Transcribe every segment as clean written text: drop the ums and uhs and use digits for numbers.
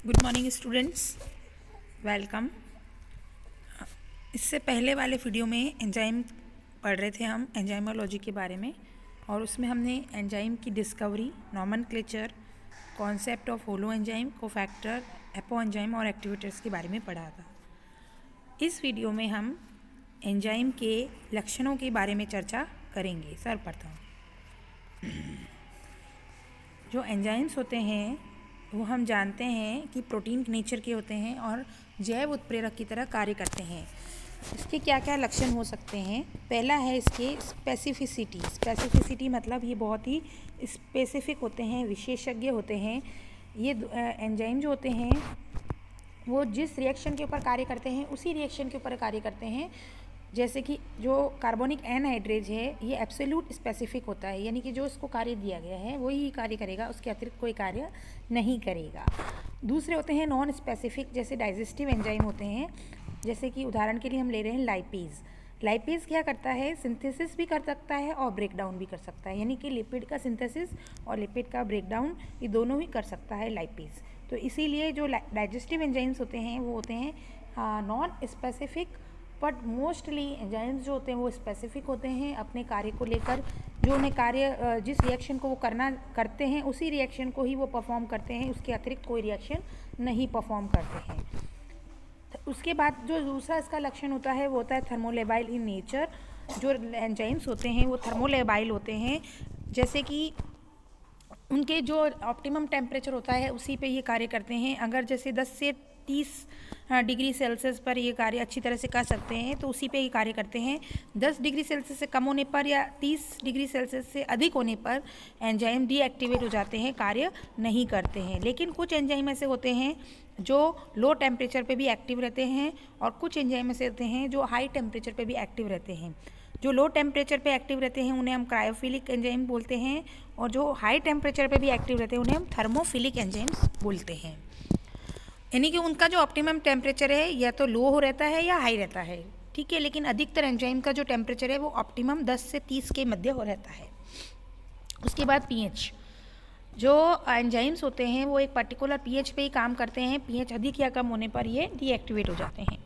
Good morning students, welcome. इससे पहले वाले वीडियो में एंजाइम पढ़ रहे थे हम एंजाइमोलॉजी के बारे में, और उसमें हमने एंजाइम की discovery, nomenclature, concept of holo enzyme, cofactor, apo enzyme और एक्टिवेटर्स के बारे में पढ़ा था। इस वीडियो में हम एंजाइम के लक्षणों के बारे में चर्चा करेंगे। सर्वप्रथम जो एंजाइम्स होते हैं वो हम जानते हैं कि प्रोटीन नेचर के होते हैं और जैव उत्प्रेरक की तरह कार्य करते हैं। इसके क्या क्या लक्षण हो सकते हैं? पहला है इसके स्पेसिफिसिटी। स्पेसिफिसिटी मतलब ये बहुत ही स्पेसिफिक होते हैं, विशेषज्ञ होते हैं। ये एंजाइम जो होते हैं वो जिस रिएक्शन के ऊपर कार्य करते हैं उसी रिएक्शन के ऊपर कार्य करते हैं। जैसे कि जो कार्बोनिक एनहाइड्रेज है ये एब्सोल्यूट स्पेसिफिक होता है, यानी कि जो इसको कार्य दिया गया है वही कार्य करेगा, उसके अतिरिक्त कोई कार्य नहीं करेगा। दूसरे होते हैं नॉन स्पेसिफिक, जैसे डाइजेस्टिव एंजाइम होते हैं। जैसे कि उदाहरण के लिए हम ले रहे हैं लाइपेज। लाइपेज क्या करता है? सिंथेसिस भी कर सकता है और ब्रेक डाउन भी कर सकता है, यानी कि लिपिड का सिंथेसिस और लिपिड का ब्रेक डाउन ये दोनों ही कर सकता है लाइपेज। तो इसीलिए जो डाइजेस्टिव एंजाइम्स होते हैं वो होते हैं non specific, but mostly enzymes जो होते हैं वो स्पेसिफिक होते हैं अपने कार्य को लेकर। जो उन्हें कार्य जिस रिएक्शन को वो करते हैं उसी रिएक्शन को ही वो परफॉर्म करते हैं, उसके अतिरिक्त कोई रिएक्शन नहीं परफॉर्म करते हैं। उसके बाद जो दूसरा इसका लक्षण होता है वो होता है थर्मोलेबाइल इन नेचर। जो एंजाइम्स होते हैं वो थर्मोलेबाइल होते हैं, जैसे कि उनके जो ऑप्टिमम टेम्परेचर होता है उसी पे ये कार्य करते हैं। अगर जैसे 10 से 30 डिग्री सेल्सियस पर ये कार्य अच्छी तरह से कर सकते हैं तो उसी पे ये कार्य करते हैं। 10 डिग्री सेल्सियस से कम होने पर या 30 डिग्री सेल्सियस से अधिक होने पर एंजाइम डीएक्टिवेट हो जाते हैं, कार्य नहीं करते हैं। लेकिन कुछ एंजाइम ऐसे होते हैं जो लो टेम्परेचर पे भी एक्टिव रहते हैं और कुछ एंजाइम ऐसे होते हैं जो हाई टेम्परेचर पे भी एक्टिव रहते हैं। जो लो टेम्परेचर पे एक्टिव रहते हैं उन्हें हम क्रायोफिलिक एंजाइम बोलते हैं, और जो हाई टेम्परेचर पे भी एक्टिव रहते हैं उन्हें हम थर्मोफिलिक एंजाइम्स बोलते हैं। यानी कि उनका जो ऑप्टिमम टेम्परेचर है या तो लो हो रहता है या हाई रहता है, ठीक है। लेकिन अधिकतर एंजाइम का जो टेम्परेचर है वो ऑप्टिमम 10 से 30 के मध्य हो रहता है। उसके बाद पीएच। जो एंजाइम्स होते हैं वो एक पर्टिकुलर पीएच पे ही काम करते हैं, पीएच अधिक या कम होने पर ये डीएक्टिवेट हो जाते हैं।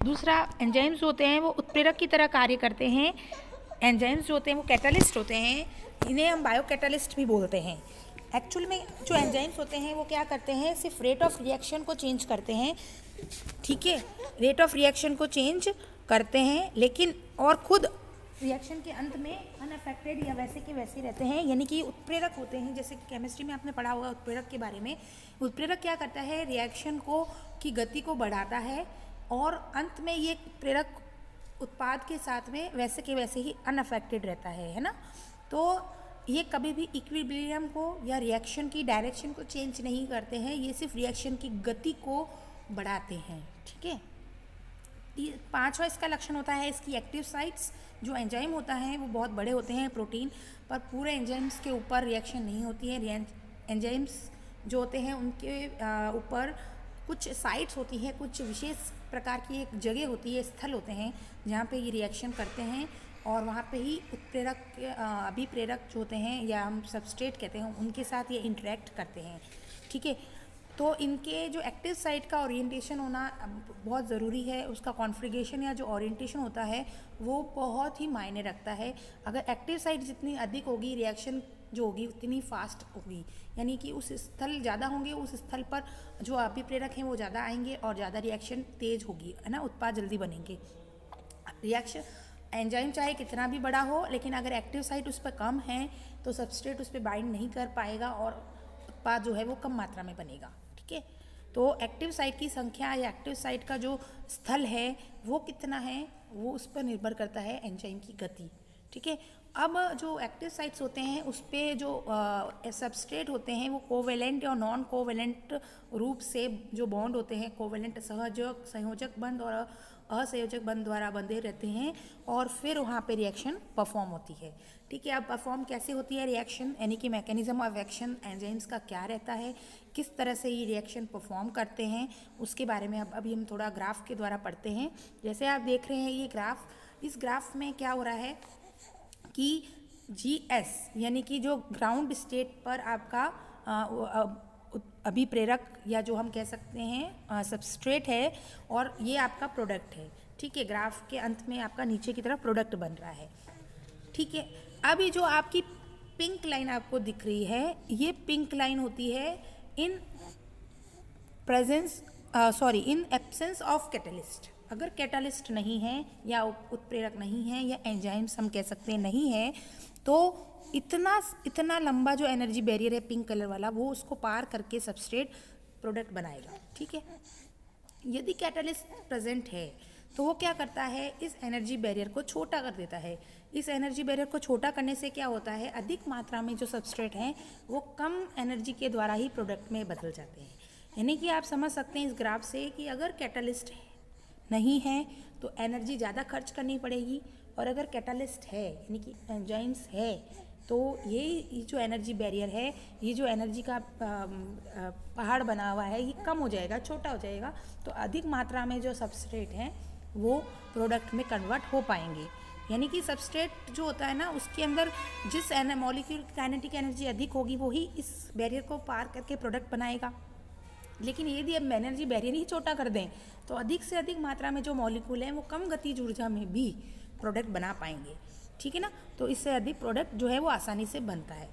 दूसरा, एंजाइम्स होते हैं वो उत्प्रेरक की तरह कार्य करते हैं। एंजाइम्स जो होते हैं वो कैटालिस्ट होते हैं, इन्हें हम बायो कैटालिस्ट भी बोलते हैं। एक्चुअल में जो एंजाइम्स होते हैं वो क्या करते हैं? सिर्फ रेट ऑफ रिएक्शन को चेंज करते हैं, ठीक है। रेट ऑफ रिएक्शन को चेंज करते हैं, लेकिन और खुद रिएक्शन के अंत में अनअफेक्टेड या वैसे के वैसे रहते हैं। यानी कि उत्प्रेरक होते हैं, जैसे कि केमिस्ट्री में आपने पढ़ा होगा उत्प्रेरक के बारे में। उत्प्रेरक क्या करता है? रिएक्शन को की गति को बढ़ाता है और अंत में ये प्रेरक उत्पाद के साथ में वैसे के वैसे ही अनअफेक्टेड रहता है ना। तो ये कभी भी इक्विलिब्रियम को या रिएक्शन की डायरेक्शन को चेंज नहीं करते हैं, ये सिर्फ रिएक्शन की गति को बढ़ाते हैं, ठीक है। पांचवा इसका लक्षण होता है इसकी एक्टिव साइट्स। जो एंजाइम होता है वो बहुत बड़े होते हैं प्रोटीन, पर पूरे एंजाइम्स के ऊपर रिएक्शन नहीं होती है। एंजाइम्स जो होते हैं उनके ऊपर कुछ साइट्स होती है, कुछ विशेष प्रकार की एक जगह होती है, स्थल होते हैं जहाँ पे ये रिएक्शन करते हैं, और वहाँ पे ही उत्प्रेरक अभिप्रेरक जो होते हैं या हम सबस्ट्रेट कहते हैं उनके साथ ये इंटरेक्ट करते हैं, ठीक है। तो इनके जो एक्टिव साइट का ओरिएंटेशन होना बहुत ज़रूरी है। उसका कॉन्फ़िगरेशन या जो ओरिएंटेशन होता है वो बहुत ही मायने रखता है। अगर एक्टिव साइट जितनी अधिक होगी रिएक्शन जो होगी उतनी फास्ट होगी, यानी कि उस स्थल ज़्यादा होंगे, उस स्थल पर जो अभिप्रेरक हैं वो ज़्यादा आएंगे और ज़्यादा रिएक्शन तेज होगी, है ना, उत्पाद जल्दी बनेंगे। रिएक्शन एंजाइम चाहे कितना भी बड़ा हो, लेकिन अगर एक्टिव साइट उस पर कम है तो सबस्ट्रेट उस पर बाइंड नहीं कर पाएगा और उत्पाद जो है वो कम मात्रा में बनेगा, ठीक है। तो एक्टिव साइट की संख्या या एक्टिव साइट का जो स्थल है वो कितना है वो उस पर निर्भर करता है एंजाइम की गति, ठीक है। अब जो एक्टिव साइट्स होते हैं उस पर जो सबस्ट्रेट होते हैं वो कोवेलेंट और नॉन कोवेलेंट रूप से जो बॉन्ड होते हैं, कोवेलेंट सहयोजक, संयोजक बंध और असंयोजक बंध द्वारा बंधे रहते हैं, और फिर वहाँ पे रिएक्शन परफॉर्म होती है, ठीक है। अब परफॉर्म कैसे होती है रिएक्शन, यानी कि मैकेनिज्म ऑफ एक्शन एंजाइम्स का क्या रहता है, किस तरह से ये रिएक्शन परफॉर्म करते हैं, उसके बारे में अब अभी हम थोड़ा ग्राफ के द्वारा पढ़ते हैं। जैसे आप देख रहे हैं ये ग्राफ, इस ग्राफ में क्या हो रहा है कि GS यानी कि जो ग्राउंड स्टेट पर आपका अभिप्रेरक या जो हम कह सकते हैं सबस्ट्रेट है, और ये आपका प्रोडक्ट है। ठीक है, ग्राफ के अंत में आपका नीचे की तरफ प्रोडक्ट बन रहा है। ठीक है, अब ये जो आपकी पिंक लाइन आपको दिख रही है, ये पिंक लाइन होती है इन एब्सेंस ऑफ कैटलिस्ट। अगर कैटलिस्ट नहीं है या उत्प्रेरक नहीं है या एंजाइम्स हम कह सकते हैं नहीं है, तो इतना लंबा जो एनर्जी बैरियर है पिंक कलर वाला, वो उसको पार करके सबस्ट्रेट प्रोडक्ट बनाएगा। ठीक है, यदि कैटलिस्ट प्रेजेंट है तो वो क्या करता है, इस एनर्जी बैरियर को छोटा कर देता है। इस एनर्जी बैरियर को छोटा करने से क्या होता है, अधिक मात्रा में जो सबस्ट्रेट हैं वो कम एनर्जी के द्वारा ही प्रोडक्ट में बदल जाते हैं। यानी कि आप समझ सकते हैं इस ग्राफ से कि अगर कैटलिस्ट नहीं है तो एनर्जी ज़्यादा खर्च करनी पड़ेगी, और अगर कैटलिस्ट है यानी कि एंजाइम्स है तो ये जो एनर्जी बैरियर है, ये जो एनर्जी का पहाड़ बना हुआ है, ये कम हो जाएगा, छोटा हो जाएगा, तो अधिक मात्रा में जो सबस्ट्रेट हैं वो प्रोडक्ट में कन्वर्ट हो पाएंगे। यानी कि सबस्ट्रेट जो होता है ना, उसके अंदर जिस मॉलिक्यूल की काइनेटिक एनर्जी अधिक होगी वो ही इस बैरियर को पार करके प्रोडक्ट बनाएगा। लेकिन यदि अब एनर्जी बैरियर ही छोटा कर दें तो अधिक से अधिक मात्रा में जो मॉलिक्यूल हैं वो कम गतिज ऊर्जा में भी प्रोडक्ट बना पाएंगे। ठीक है ना, तो इससे अधिक प्रोडक्ट जो है वो आसानी से बनता है।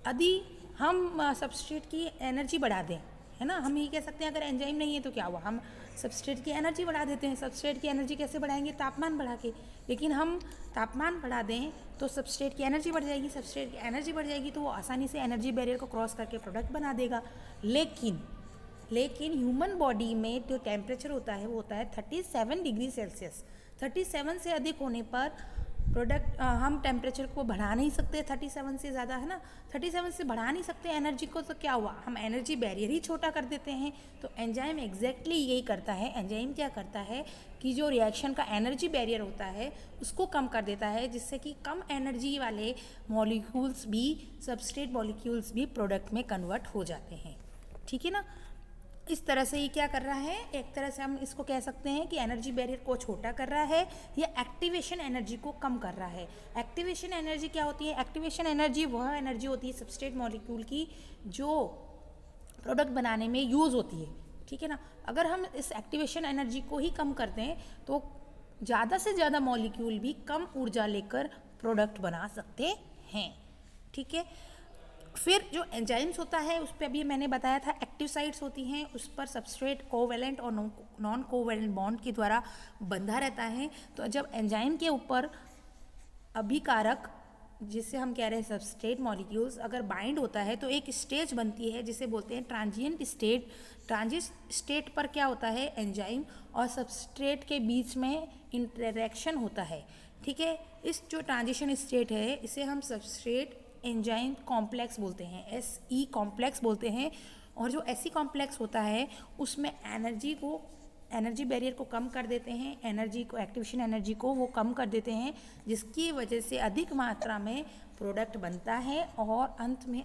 यदि हम सबस्ट्रेट की एनर्जी बढ़ा दें, है ना, हम ये कह सकते हैं अगर एंजाइम नहीं है तो क्या हुआ, हम सबस्ट्रेट की एनर्जी बढ़ा देते हैं। सबस्ट्रेट की एनर्जी कैसे बढ़ाएंगे, तापमान बढ़ा के। लेकिन हम तापमान बढ़ा दें तो सबस्ट्रेट की एनर्जी बढ़ जाएगी, सबस्ट्रेट की एनर्जी बढ़ जाएगी तो वो आसानी से एनर्जी बैरियर को क्रॉस करके प्रोडक्ट बना देगा। लेकिन ह्यूमन बॉडी में जो टेम्परेचर होता है वो होता है 37 डिग्री सेल्सियस। 37 से अधिक होने पर प्रोडक्ट हम टेम्परेचर को बढ़ा नहीं सकते, 37 से ज़्यादा, है ना, 37 से बढ़ा नहीं सकते एनर्जी को, तो क्या हुआ, हम एनर्जी बैरियर ही छोटा कर देते हैं। तो एंजाइम एग्जैक्टली यही करता है। एंजाइम क्या करता है कि जो रिएक्शन का एनर्जी बैरियर होता है उसको कम कर देता है, जिससे कि कम एनर्जी वाले मॉलिक्यूल्स भी, सबस्ट्रेट मॉलिक्यूल्स भी प्रोडक्ट में कन्वर्ट हो जाते हैं। ठीक है ना, इस तरह से ये क्या कर रहा है, एक तरह से हम इसको कह सकते हैं कि एनर्जी बैरियर को छोटा कर रहा है या एक्टिवेशन एनर्जी को कम कर रहा है। एक्टिवेशन एनर्जी क्या होती है, एक्टिवेशन एनर्जी वह एनर्जी होती है सबस्ट्रेट मॉलिक्यूल की जो प्रोडक्ट बनाने में यूज़ होती है। ठीक है ना, अगर हम इस एक्टिवेशन एनर्जी को ही कम कर दें तो ज़्यादा से ज़्यादा मॉलिक्यूल भी कम ऊर्जा लेकर प्रोडक्ट बना सकते हैं। ठीक है, फिर जो एंजाइम्स होता है उस पर अभी मैंने बताया था एक्टिव साइट्स होती हैं, उस पर सबस्ट्रेट कोवेलेंट और नॉन कोवेलेंट बॉन्ड के द्वारा बंधा रहता है। तो जब एंजाइम के ऊपर अभिकारक, जिसे हम कह रहे हैं सबस्ट्रेट मॉलिक्यूल्स, अगर बाइंड होता है तो एक स्टेज बनती है जिसे बोलते हैं ट्रांजिएंट स्टेट। ट्रांजिएंट स्टेट पर क्या होता है, एंजाइम और सबस्ट्रेट के बीच में इंटरेक्शन होता है। ठीक है, इस जो ट्रांजिशन स्टेट है इसे हम सबस्ट्रेट एंजाइम कॉम्प्लेक्स बोलते हैं, SE कॉम्प्लेक्स बोलते हैं। और जो SE कॉम्प्लेक्स होता है उसमें एनर्जी बैरियर को कम कर देते हैं, एनर्जी को, एक्टिवेशन एनर्जी को वो कम कर देते हैं, जिसकी वजह से अधिक मात्रा में प्रोडक्ट बनता है और अंत में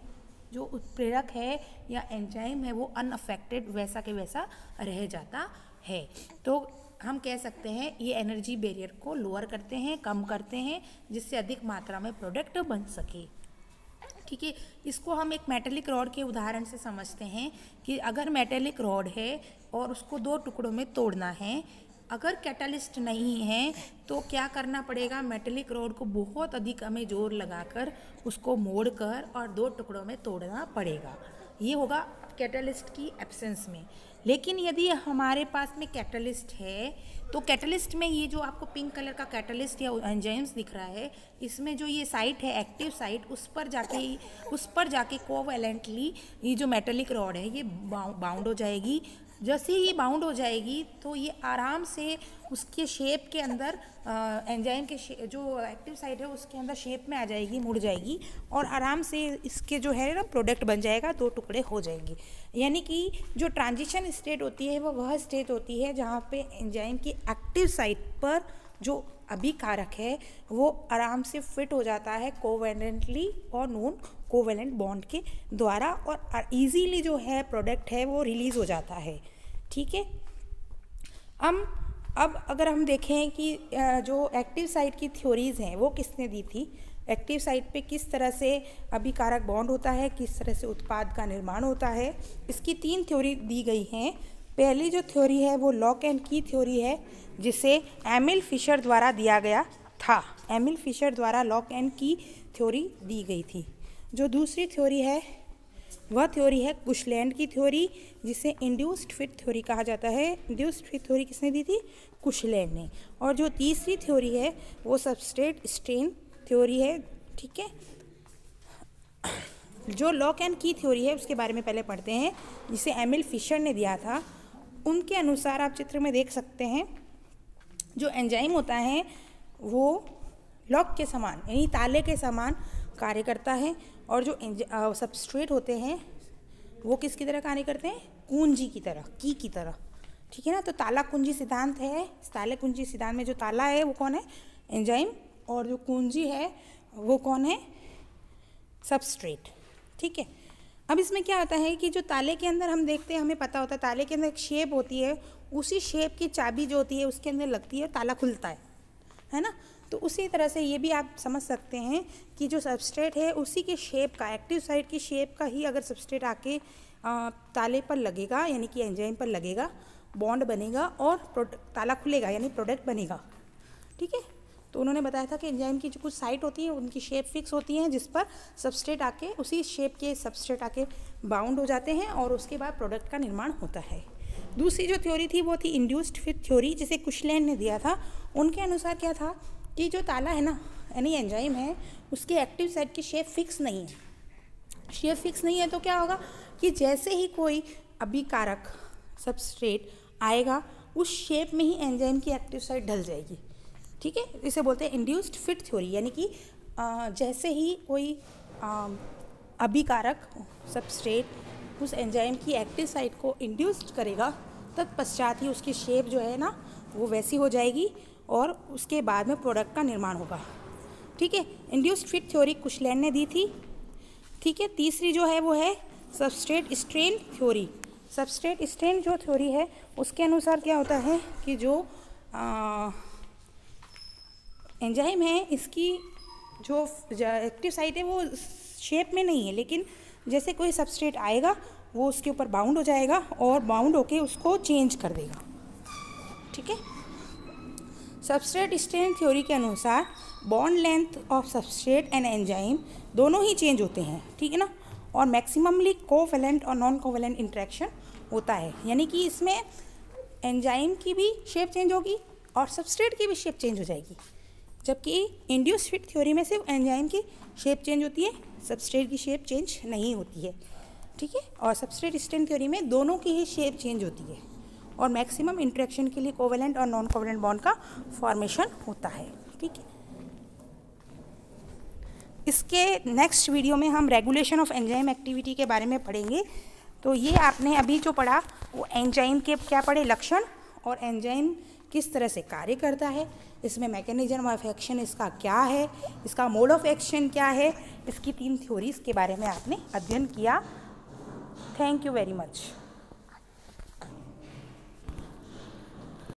जो उत्प्रेरक है या एंजाइम है वो अनअफेक्टेड वैसा के वैसा रह जाता है। तो हम कह सकते हैं ये एनर्जी बैरियर को लोअर करते हैं, कम करते हैं, जिससे अधिक मात्रा में प्रोडक्ट बन सके। ठीक है, इसको हम एक मेटेलिक रॉड के उदाहरण से समझते हैं कि अगर मेटेलिक रॉड है और उसको 2 टुकड़ों में तोड़ना है, अगर कैटलिस्ट नहीं है तो क्या करना पड़ेगा, मेटेलिक रॉड को बहुत अधिक हमें जोर लगाकर उसको मोड़कर और 2 टुकड़ों में तोड़ना पड़ेगा। ये होगा कैटलिस्ट की एब्सेंस में। लेकिन यदि हमारे पास में कैटलिस्ट है तो कैटलिस्ट में ये जो आपको पिंक कलर का कैटलिस्ट या एंजाइम्स दिख रहा है, इसमें जो ये साइट है एक्टिव साइट, उस पर जाके कोवैलेंटली ये जो मेटेलिक रॉड है ये बाउंड हो जाएगी। जैसे ही ये बाउंड हो जाएगी तो ये आराम से उसके शेप के अंदर एंजाइम के जो एक्टिव साइट है उसके अंदर शेप में आ जाएगी, मुड़ जाएगी और आराम से इसके जो है ना प्रोडक्ट बन जाएगा, 2 टुकड़े हो जाएंगे। यानी कि जो ट्रांजिशन स्टेट होती है वो वह स्टेट होती है जहाँ पे एंजाइम की एक्टिव साइट पर जो अभिकारक है वो आराम से फिट हो जाता है कोवैलेंटली और नॉन कोवैलेंट बॉन्ड के द्वारा और इजीली जो है प्रोडक्ट है वो रिलीज़ हो जाता है। ठीक है, अब अगर हम देखें कि जो एक्टिव साइट की थ्योरीज़ हैं वो किसने दी थी, एक्टिव साइट पे किस तरह से अभिकारक बॉन्ड होता है, किस तरह से उत्पाद का निर्माण होता है। इसकी 3 थ्योरी दी गई हैं। पहली जो थ्योरी है वो लॉक एंड की थ्योरी है, जिसे एमिल फिशर द्वारा दिया गया था। एमिल फिशर द्वारा लॉक एंड की थ्योरी दी गई थी। जो दूसरी थ्योरी है वह थ्योरी है कुशलैंड की थ्योरी, जिसे इंड्यूस्ड फिट थ्योरी कहा जाता है। इंड्यूस्ड फिट थ्योरी किसने दी थी? कुशलैंड ने। और जो तीसरी थ्योरी है वो सबस्ट्रेट स्ट्रेन थ्योरी है। ठीक है, जो लॉक एंड की थ्योरी है उसके बारे में पहले पढ़ते हैं, जिसे एमिल फिशर ने दिया था। उनके अनुसार आप चित्र में देख सकते हैं, जो एंजाइम होता है वो लॉक के समान यानी ताले के समान कार्य करता है, और जो सबस्ट्रेट होते हैं वो किसकी तरह कार्य करते हैं? कुंजी की तरह, की तरह। ठीक है ना, तो ताला कुंजी सिद्धांत है। इस ताले कुंजी सिद्धांत में जो ताला है वो कौन है? एंजाइम, और जो कुंजी है वो कौन है? सबस्ट्रेट। ठीक है, अब इसमें क्या होता है कि जो ताले के अंदर हम देखते हैं, हमें पता होता है ताले के अंदर एक शेप होती है, उसी शेप की चाबी जो होती है उसके अंदर लगती है, ताला खुलता है ना। तो उसी तरह से ये भी आप समझ सकते हैं कि जो सबस्ट्रेट है उसी के शेप का, एक्टिव साइट की शेप का ही अगर सबस्ट्रेट आके ताले पर लगेगा यानी कि एंजाइम पर लगेगा, बॉन्ड बनेगा और ताला खुलेगा यानी प्रोडक्ट बनेगा। ठीक है, तो उन्होंने बताया था कि एंजाइम की जो कुछ साइट होती है उनकी शेप फिक्स होती है, जिस पर सबस्ट्रेट आके उसी शेप के सबस्ट्रेट आके बाउंड हो जाते हैं और उसके बाद प्रोडक्ट का निर्माण होता है। दूसरी जो थ्योरी थी वो थी इंड्यूस्ड फिट थ्योरी, जिसे कुशलैंड ने दिया था। उनके अनुसार क्या था कि जो ताला है ना यानी एंजाइम है, उसके एक्टिव साइट की शेप फिक्स नहीं है। शेप फिक्स नहीं है तो क्या होगा कि जैसे ही कोई अभिकारक सबस्ट्रेट आएगा उस शेप में ही एंजाइम की एक्टिव साइट ढल जाएगी। ठीक है, इसे बोलते हैं इंड्यूस्ड फिट थ्योरी, यानी कि जैसे ही कोई अभिकारक सबस्ट्रेट उस एंजाइम की एक्टिव साइट को इंड्यूस्ड करेगा, तत्पश्चात ही उसकी शेप जो है ना वो वैसी हो जाएगी और उसके बाद में प्रोडक्ट का निर्माण होगा। ठीक है, इंड्यूस्ड फिट थ्योरी कुशलैंड ने दी थी। ठीक है, तीसरी जो है वो है substrate strain theory. Substrate strain जो थ्योरी है उसके अनुसार क्या होता है कि जो एंजाइम है इसकी जो एक्टिव साइट है वो शेप में नहीं है, लेकिन जैसे कोई सबस्ट्रेट आएगा वो उसके ऊपर बाउंड हो जाएगा और बाउंड होके उसको चेंज कर देगा। ठीक है, सबस्ट्रेट स्ट्रेन थ्योरी के अनुसार bond length of substrate and enzyme दोनों ही चेंज होते हैं। ठीक है ना, और मैक्सिममली कोवैलेंट और नॉन कोवैलेंट इंटरेक्शन होता है, यानी कि इसमें एंजाइम की भी शेप चेंज होगी और सबस्ट्रेट की भी शेप चेंज हो जाएगी। जबकि इंड्यूस्ड फिट थ्योरी में सिर्फ एंजाइम की शेप चेंज होती है, सबस्ट्रेट की शेप चेंज नहीं होती है। ठीक है, और सबस्ट्रेट स्ट्रेन थ्योरी में दोनों की ही शेप चेंज होती है और मैक्सिमम इंटरेक्शन के लिए कोवैलेंट और नॉन कोवैलेंट बॉन्ड का फॉर्मेशन होता है। ठीक है, इसके नेक्स्ट वीडियो में हम रेगुलेशन ऑफ एंजाइम एक्टिविटी के बारे में पढ़ेंगे। तो ये आपने अभी जो पढ़ा वो एंजाइम के क्या पढ़े? लक्षण, और एंजाइम किस तरह से कार्य करता है, इसमें मैकेनिज्म ऑफ एक्शन इसका क्या है, इसका मोड ऑफ एक्शन क्या है, इसकी 3 थ्योरीज के बारे में आपने अध्ययन किया। Thank you very much.